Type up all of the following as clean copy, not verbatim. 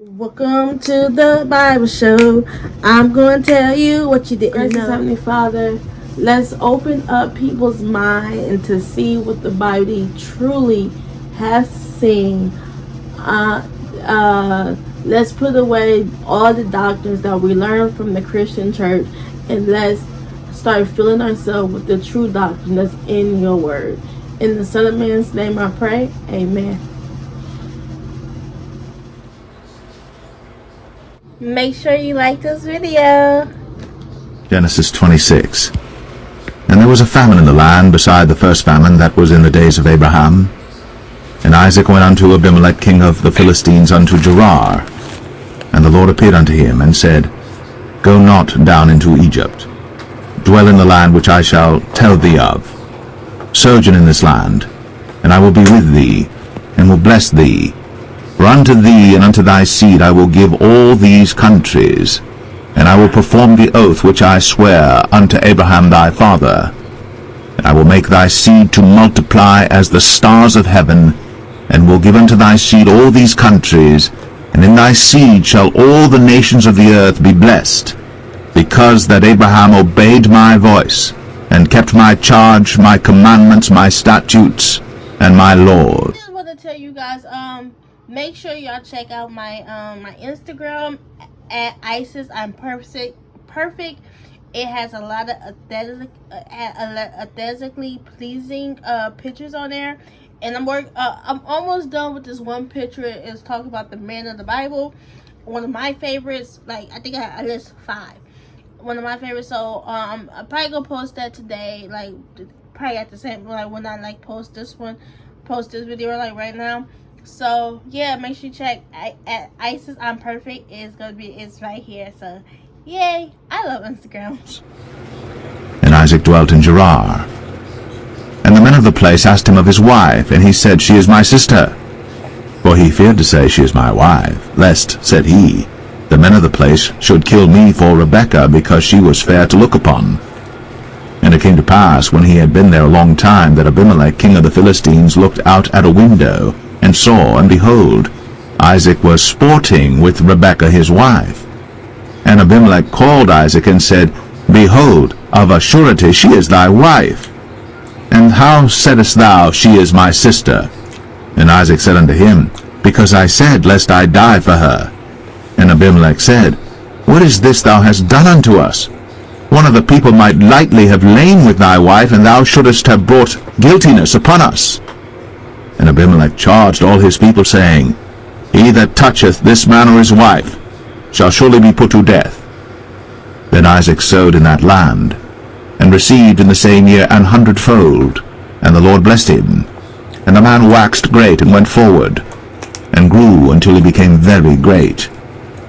Welcome to the Bible show. I'm going to tell you what you didn't know. Heavenly Father, let's open up people's mind and to see what the Bible truly has seen. Let's put away all the doctrines that we learned from the Christian church, and let's start filling ourselves with the true doctrine that's in your word. In the Son of Man's name I pray. Amen. Make sure you like this video. Genesis 26. And there was a famine in the land beside the first famine that was in the days of Abraham. And Isaac went unto Abimelech king of the Philistines unto Gerar. And the Lord appeared unto him, and said, Go not down into Egypt. Dwell in the land which I shall tell thee of. Sojourn in this land, and I will be with thee, and will bless thee. For unto thee and unto thy seed I will give all these countries, and I will perform the oath which I swear unto Abraham thy father. And I will make thy seed to multiply as the stars of heaven, and will give unto thy seed all these countries, and in thy seed shall all the nations of the earth be blessed, because that Abraham obeyed my voice, and kept my charge, my commandments, my statutes, and my laws. I just want to tell you guys, make sure y'all check out my my Instagram at Isis I'm Perfect. It has a lot of aesthetically pleasing pictures on there, and I'm almost done with this one picture. It's talking about the man of the Bible, one of my favorites. Like, I think I list 5. One of my favorites. So I'm probably gonna post that today. Like, probably at the same, like, when I post this video, like right now. So yeah, make sure you check at Isis I'm Perfect. It's right here. So yay, I love Instagram. And Isaac dwelt in Gerar. And the men of the place asked him of his wife, and he said, She is my sister. For he feared to say, She is my wife, lest, said he, the men of the place should kill me for Rebekah, because she was fair to look upon. And it came to pass, when he had been there a long time, that Abimelech king of the Philistines looked out at a window, and saw, and behold, Isaac was sporting with Rebekah his wife. And Abimelech called Isaac, and said, Behold, of a surety she is thy wife. And how saidest thou, She is my sister? And Isaac said unto him, Because I said, Lest I die for her. And Abimelech said, What is this thou hast done unto us? One of the people might lightly have lain with thy wife, and thou shouldest have brought guiltiness upon us. And Abimelech charged all his people, saying, He that toucheth this man or his wife shall surely be put to death. Then Isaac sowed in that land, and received in the same year 100-fold, and the Lord blessed him. And the man waxed great, and went forward, and grew until he became very great.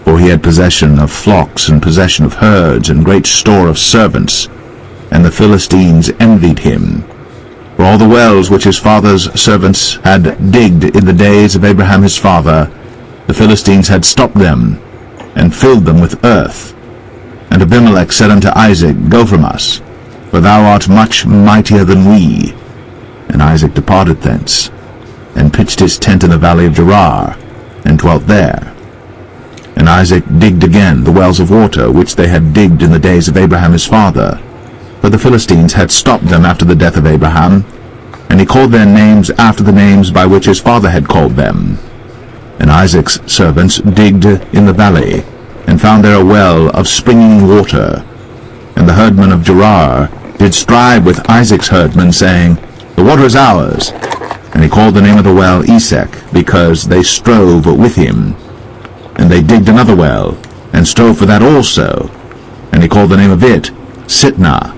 For he had possession of flocks, and possession of herds, and great store of servants, and the Philistines envied him. For all the wells which his father's servants had digged in the days of Abraham his father, the Philistines had stopped them, and filled them with earth. And Abimelech said unto Isaac, Go from us, for thou art much mightier than we. And Isaac departed thence, and pitched his tent in the valley of Gerar, and dwelt there. And Isaac digged again the wells of water, which they had digged in the days of Abraham his father. For the Philistines had stopped them after the death of Abraham, and he called their names after the names by which his father had called them. And Isaac's servants digged in the valley, and found there a well of springing water. And the herdmen of Gerar did strive with Isaac's herdmen, saying, The water is ours. And he called the name of the well Esek, because they strove with him. And they digged another well, and strove for that also. And he called the name of it Sitnah.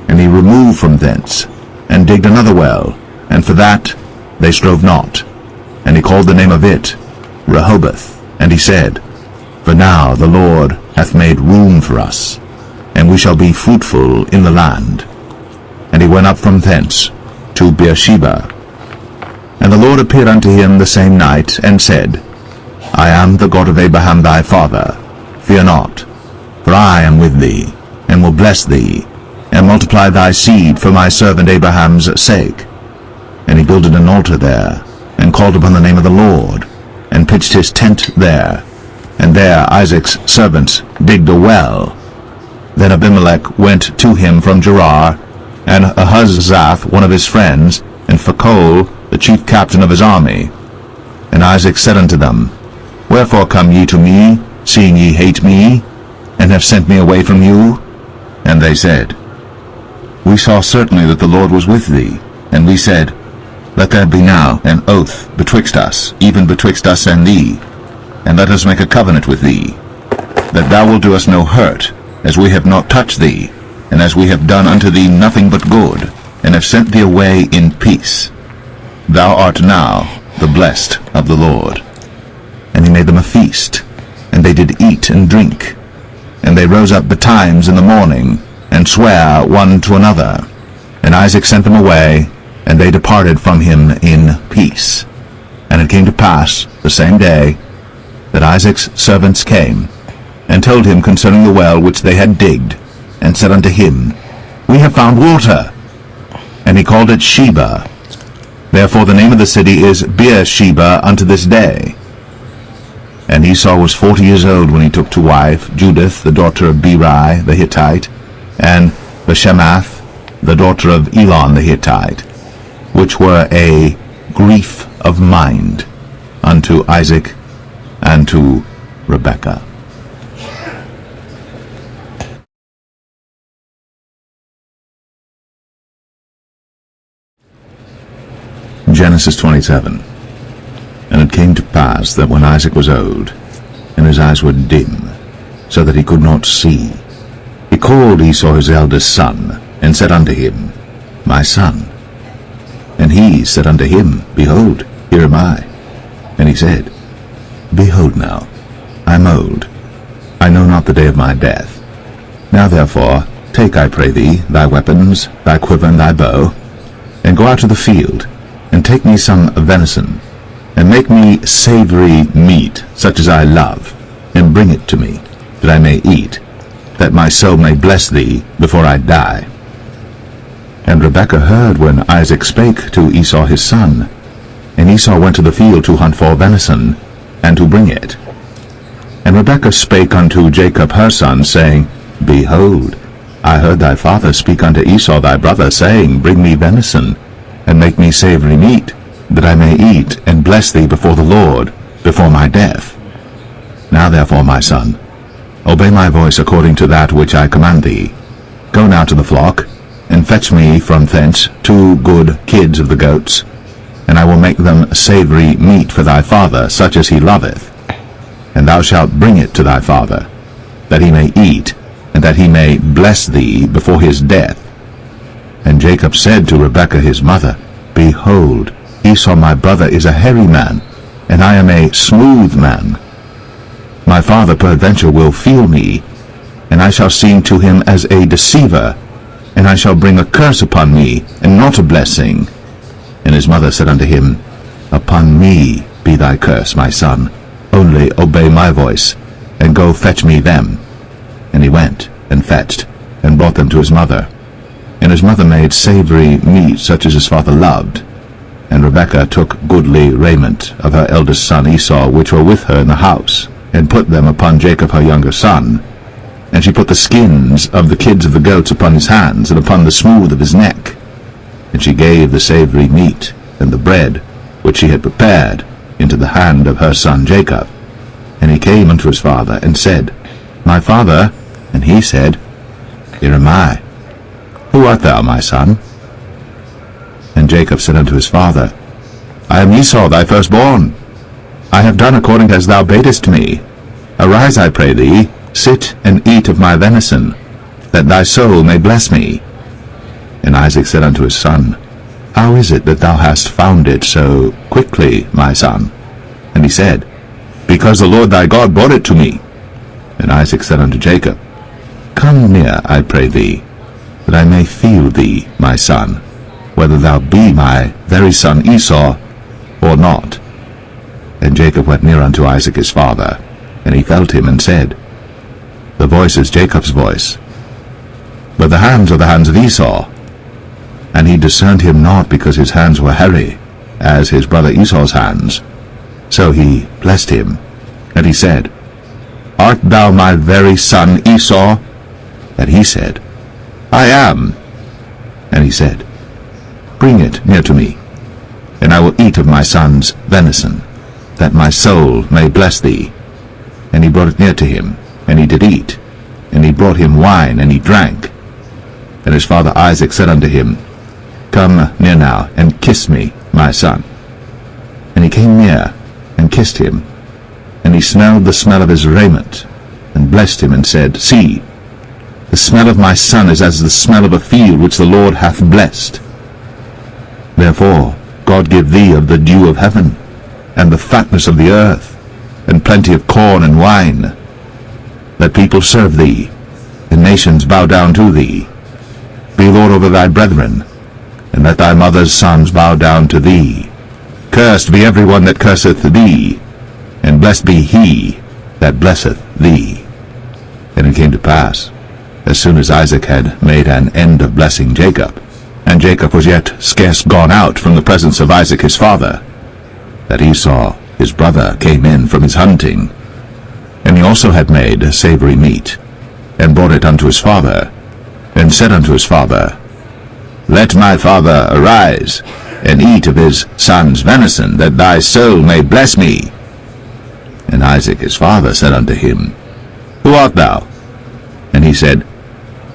And he removed from thence, and digged another well, and for that they strove not. And he called the name of it Rehoboth. And he said, For now the Lord hath made room for us, and we shall be fruitful in the land. And he went up from thence to Beersheba. And the Lord appeared unto him the same night, and said, I am the God of Abraham thy father. Fear not, for I am with thee, and will bless thee, and multiply thy seed for my servant Abraham's sake. And he builded an altar there, and called upon the name of the Lord. and pitched his tent there. And there Isaac's servants digged a well. Then Abimelech went to him from Gerar, and Ahuzzath one of his friends, and Phicol the chief captain of his army. And Isaac said unto them, Wherefore come ye to me, seeing ye hate me, and have sent me away from you? And they said, We saw certainly that the Lord was with thee. And we said, Let there be now an oath betwixt us, even betwixt us and thee, and let us make a covenant with thee, that thou wilt do us no hurt, as we have not touched thee, and as we have done unto thee nothing but good, and have sent thee away in peace. Thou art now the blessed of the Lord. And he made them a feast, and they did eat and drink. And they rose up betimes in the morning, and sware one to another. And Isaac sent them away, and they departed from him in peace. And it came to pass the same day that Isaac's servants came, and told him concerning the well which they had digged, and said unto him, We have found water. And he called it Sheba. Therefore the name of the city is Beersheba unto this day. And Esau was 40 years old when he took to wife Judith the daughter of Beri the Hittite, and Bashemath the daughter of Elon the Hittite, which were a grief of mind unto Isaac and to Rebekah. Genesis 27. And it came to pass that when Isaac was old, and his eyes were dim, so that he could not see, he called Esau his eldest son, and said unto him, My son. And he said unto him, Behold, here am I. And he said, Behold now, I am old, I know not the day of my death. Now therefore, take, I pray thee, thy weapons, thy quiver, and thy bow, and go out to the field, and take me some venison, and make me savory meat, such as I love, and bring it to me, that I may eat, that my soul may bless thee before I die. And Rebekah heard when Isaac spake to Esau his son. And Esau went to the field to hunt for venison, and to bring it. And Rebekah spake unto Jacob her son, saying, Behold, I heard thy father speak unto Esau thy brother, saying, Bring me venison, and make me savory meat, that I may eat, and bless thee before the Lord, before my death. Now therefore, my son, obey my voice according to that which I command thee. Go now to the flock, and fetch me from thence 2 good kids of the goats, and I will make them savory meat for thy father, such as he loveth. And thou shalt bring it to thy father, that he may eat, and that he may bless thee before his death. And Jacob said to Rebekah his mother, Behold, Esau my brother is a hairy man, and I am a smooth man. My father peradventure will feel me, and I shall seem to him as a deceiver, and I shall bring a curse upon me, and not a blessing. And his mother said unto him, Upon me be thy curse, my son, only obey my voice, and go fetch me them. And he went, and fetched, and brought them to his mother. And his mother made savory meat such as his father loved. And Rebekah took goodly raiment of her eldest son Esau, which were with her in the house, and put them upon Jacob her younger son. And she put the skins of the kids of the goats upon his hands, and upon the smooth of his neck. And she gave the savory meat, and the bread, which she had prepared, into the hand of her son Jacob. And he came unto his father, and said, My father. And he said, Here am I. Who art thou, my son? And Jacob said unto his father, I am Esau thy firstborn. I have done according as thou badest me. Arise, I pray thee, sit and eat of my venison, that thy soul may bless me. And Isaac said unto his son, How is it that thou hast found it so quickly, my son? And he said, Because the Lord thy God brought it to me. And Isaac said unto Jacob, Come near, I pray thee, that I may feel thee, my son, whether thou be my very son Esau, or not. And Jacob went near unto Isaac his father, and he felt him, and said, The voice is Jacob's voice, but the hands are the hands of Esau. And he discerned him not, because his hands were hairy, as his brother Esau's hands. So he blessed him, and he said, Art thou my very son Esau? And he said, I am. And he said, Bring it near to me, and I will eat of my son's venison, that my soul may bless thee. And he brought it near to him, and he did eat. And he brought him wine, and he drank. And his father Isaac said unto him, Come near now, and kiss me, my son. And he came near, and kissed him. And he smelled the smell of his raiment, and blessed him, and said, See, the smell of my son is as the smell of a field which the Lord hath blessed. Therefore God give thee of the dew of heaven, and the fatness of the earth, and plenty of corn and wine. Let people serve thee, and nations bow down to thee. Be Lord over thy brethren, and let thy mother's sons bow down to thee. Cursed be every one that curseth thee, and blessed be he that blesseth thee. And it came to pass, as soon as Isaac had made an end of blessing Jacob, and Jacob was yet scarce gone out from the presence of Isaac his father, that Esau his brother came in from his hunting, and he also had made savory meat, and brought it unto his father, and said unto his father, Let my father arise, and eat of his son's venison, that thy soul may bless me. And Isaac his father said unto him, Who art thou? And he said,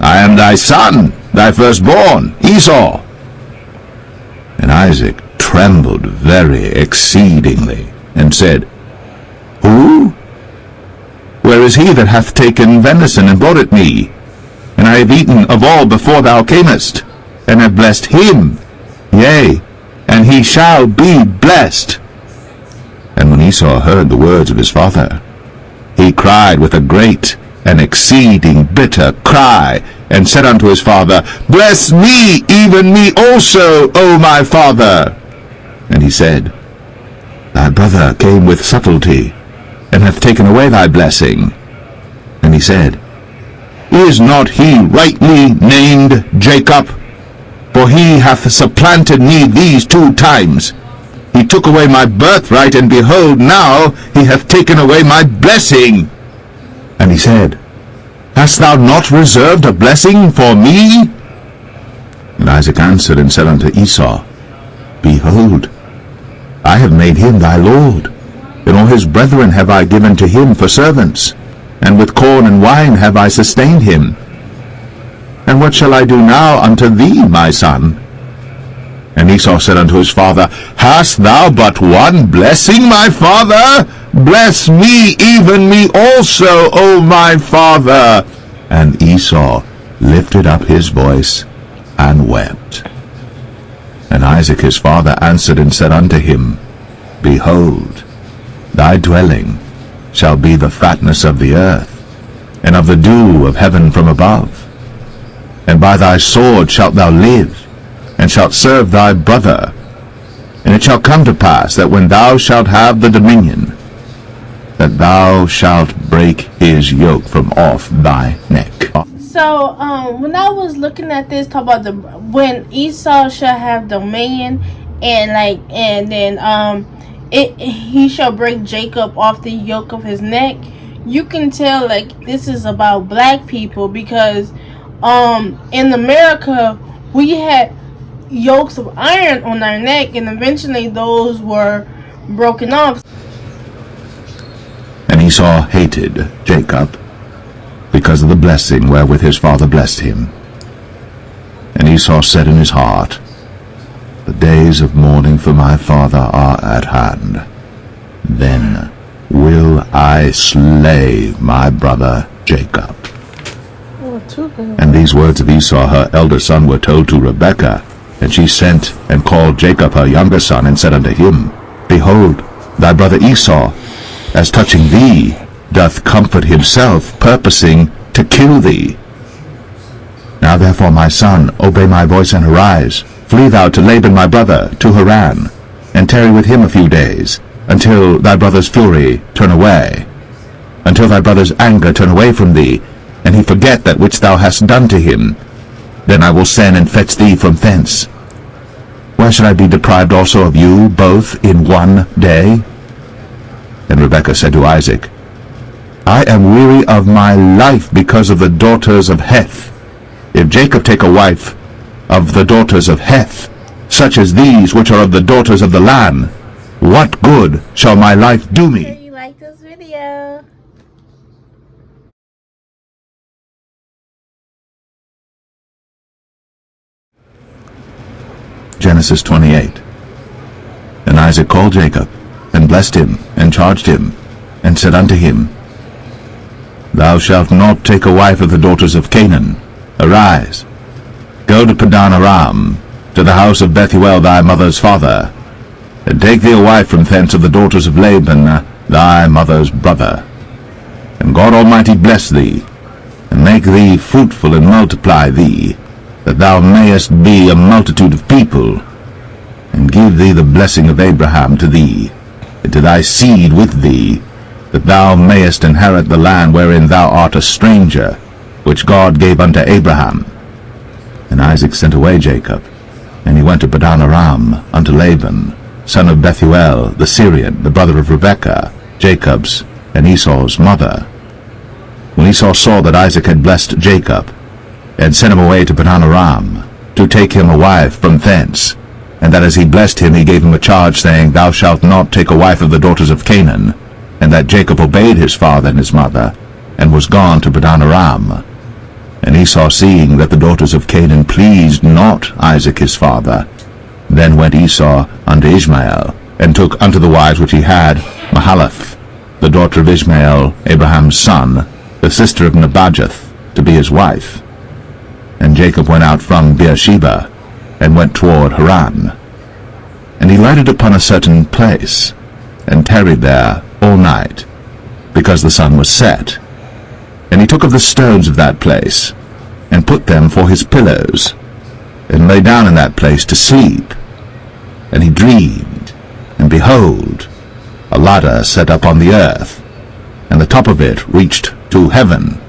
I am thy son, thy firstborn, Esau. And Isaac trembled very exceedingly, and said, Who? Where is he that hath taken venison and brought it me? And I have eaten of all before thou camest, and have blessed him, yea, and he shall be blessed. And when Esau heard the words of his father, he cried with a great and exceeding bitter cry, and said unto his father, Bless me, even me also, O my father. And he said, Thy brother came with subtlety, and hath taken away thy blessing. And he said, Is not he rightly named Jacob? For he hath supplanted me these 2 times. He took away my birthright, and behold, now he hath taken away my blessing. And he said, Hast thou not reserved a blessing for me? And Isaac answered and said unto Esau, Behold, I have made him thy lord, and all his brethren have I given to him for servants, and with corn and wine have I sustained him. And what shall I do now unto thee, my son? And Esau said unto his father, Hast thou but one blessing, my father? Bless me, even me also, O my father. And Esau lifted up his voice and wept. And Isaac his father answered and said unto him, Behold, thy dwelling shall be the fatness of the earth, and of the dew of heaven from above. And by thy sword shalt thou live, and shalt serve thy brother. And it shall come to pass that when thou shalt have the dominion, that thou shalt break his yoke from off thy neck. So, when I was looking at this, talk about when Esau shall have dominion, and then he shall break Jacob off the yoke of his neck. You can tell this is about black people, because in America we had yokes of iron on our neck, and eventually those were broken off. And Esau hated Jacob because of the blessing wherewith his father blessed him. And Esau said in his heart, The days of mourning for my father are at hand. Then will I slay my brother Jacob. And these words of Esau her elder son were told to Rebekah, and she sent and called Jacob her younger son, and said unto him, Behold, thy brother Esau, as touching thee, doth comfort himself, purposing to kill thee. Now therefore, my son, obey my voice and arise. Flee thou to Laban my brother, to Haran, and tarry with him a few days, until thy brother's fury turn away, until thy brother's anger turn away from thee, and he forget that which thou hast done to him. Then I will send and fetch thee from thence. Why should I be deprived also of you both in one day? And Rebekah said to Isaac, I am weary of my life because of the daughters of Heth. If Jacob take a wife of the daughters of Heth, such as these which are of the daughters of the land, what good shall my life do me? Hope you like this video. Genesis 28. And Isaac called Jacob, and blessed him, and charged him, and said unto him, Thou shalt not take a wife of the daughters of Canaan. Arise, go to Padan Aram, to the house of Bethuel thy mother's father, and take thee a wife from thence of the daughters of Laban thy mother's brother. And God Almighty bless thee, and make thee fruitful, and multiply thee, that thou mayest be a multitude of people, and give thee the blessing of Abraham to thee, and to thy seed with thee, that thou mayest inherit the land wherein thou art a stranger, which God gave unto Abraham. And Isaac sent away Jacob, and he went to Padan Aram unto Laban, son of Bethuel the Syrian, the brother of Rebekah, Jacob's and Esau's mother. When Esau saw that Isaac had blessed Jacob, and sent him away to Padan Aram, to take him a wife from thence, and that as he blessed him he gave him a charge, saying, Thou shalt not take a wife of the daughters of Canaan, and that Jacob obeyed his father and his mother, and was gone to Padan Aram. And Esau, seeing that the daughters of Canaan pleased not Isaac his father, then went Esau unto Ishmael, and took unto the wives which he had Mahalath, the daughter of Ishmael, Abraham's son, the sister of Nebajoth, to be his wife. And Jacob went out from Beersheba, and went toward Haran. And he lighted upon a certain place, and tarried there all night, because the sun was set. And he took of the stones of that place, and put them for his pillows, and lay down in that place to sleep. And he dreamed, and behold, a ladder set up on the earth, and the top of it reached to heaven.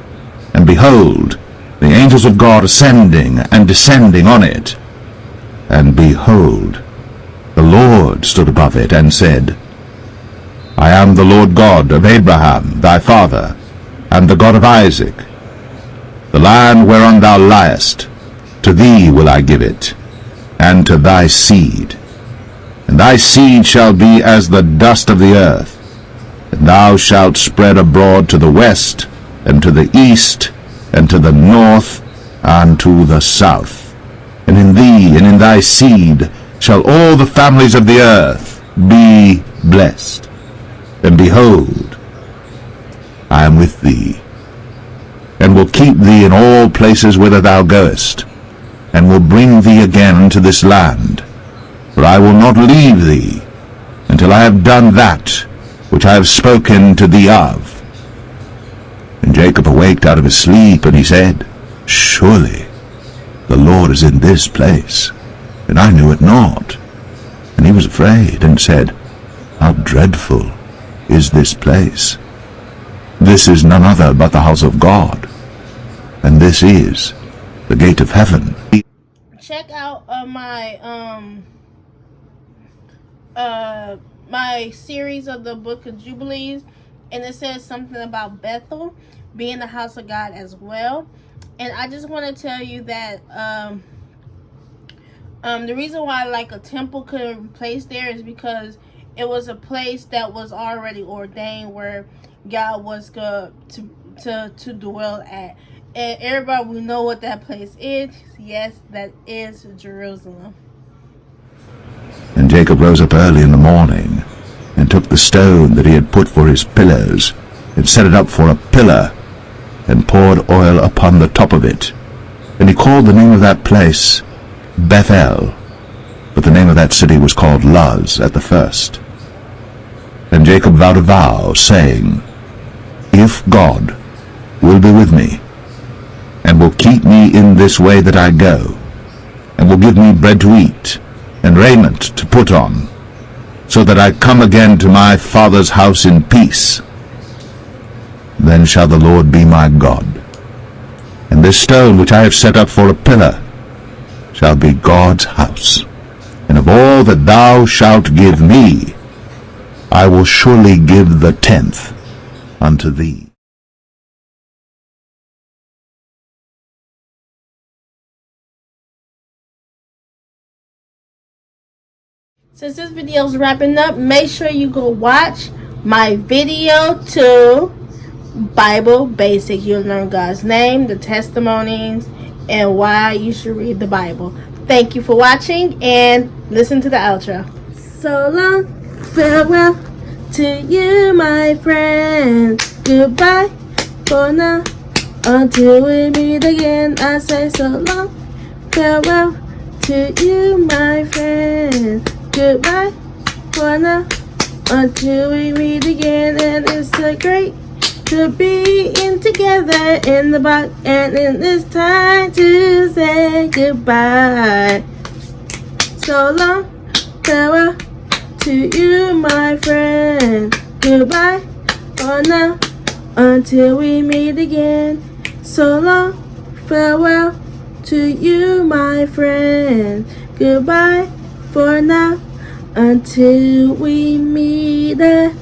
And behold, the angels of God ascending and descending on it. And behold, the Lord stood above it, and said, I am the Lord God of Abraham thy father, and the God of Isaac. The land whereon thou liest, to thee will I give it, and to thy seed. And thy seed shall be as the dust of the earth, and thou shalt spread abroad to the west, and to the east, and to the north, and to the south. And in thee and in thy seed shall all the families of the earth be blessed. And behold, I am with thee, and will keep thee in all places whither thou goest, and will bring thee again to this land. For I will not leave thee until I have done that which I have spoken to thee of. And Jacob awaked out of his sleep, and he said, Surely the Lord is in this place, and I knew it not. And he was afraid, and said, How dreadful is this place! This is none other but the house of God, and this is the gate of heaven. Check out my series of the book of Jubilees, and it says something about Bethel being the house of God as well. And I just want to tell you that the reason why like a temple couldn't be placed there is because it was a place that was already ordained where God was going to dwell at. And everybody will know what that place is. Yes, that is Jerusalem. And Jacob rose up early in the morning, and took the stone that he had put for his pillows, and set it up for a pillar, and poured oil upon the top of it. And he called the name of that place Bethel, but the name of that city was called Luz at the first. And Jacob vowed a vow, saying, If God will be with me, and will keep me in this way that I go, and will give me bread to eat, and raiment to put on, so that I come again to my father's house in peace, then shall the Lord be my God. And this stone which I have set up for a pillar shall be God's house. And of all that thou shalt give me, I will surely give the 10th unto thee. Since this video is wrapping up, make sure you go watch my video to Bible Basic. You'll learn God's name, the testimonies, and why you should read the Bible. Thank you for watching, and listen to the outro. So long, farewell to you, my friend. Goodbye for now, until we meet again. I say so long, farewell to you, my friend. Goodbye for now, until we meet again. And it's so great to be in together in the box, and it's time to say goodbye. So long, farewell to you, my friend. Goodbye for now, until we meet again. So long, farewell to you, my friend. Goodbye for now, until we meet again.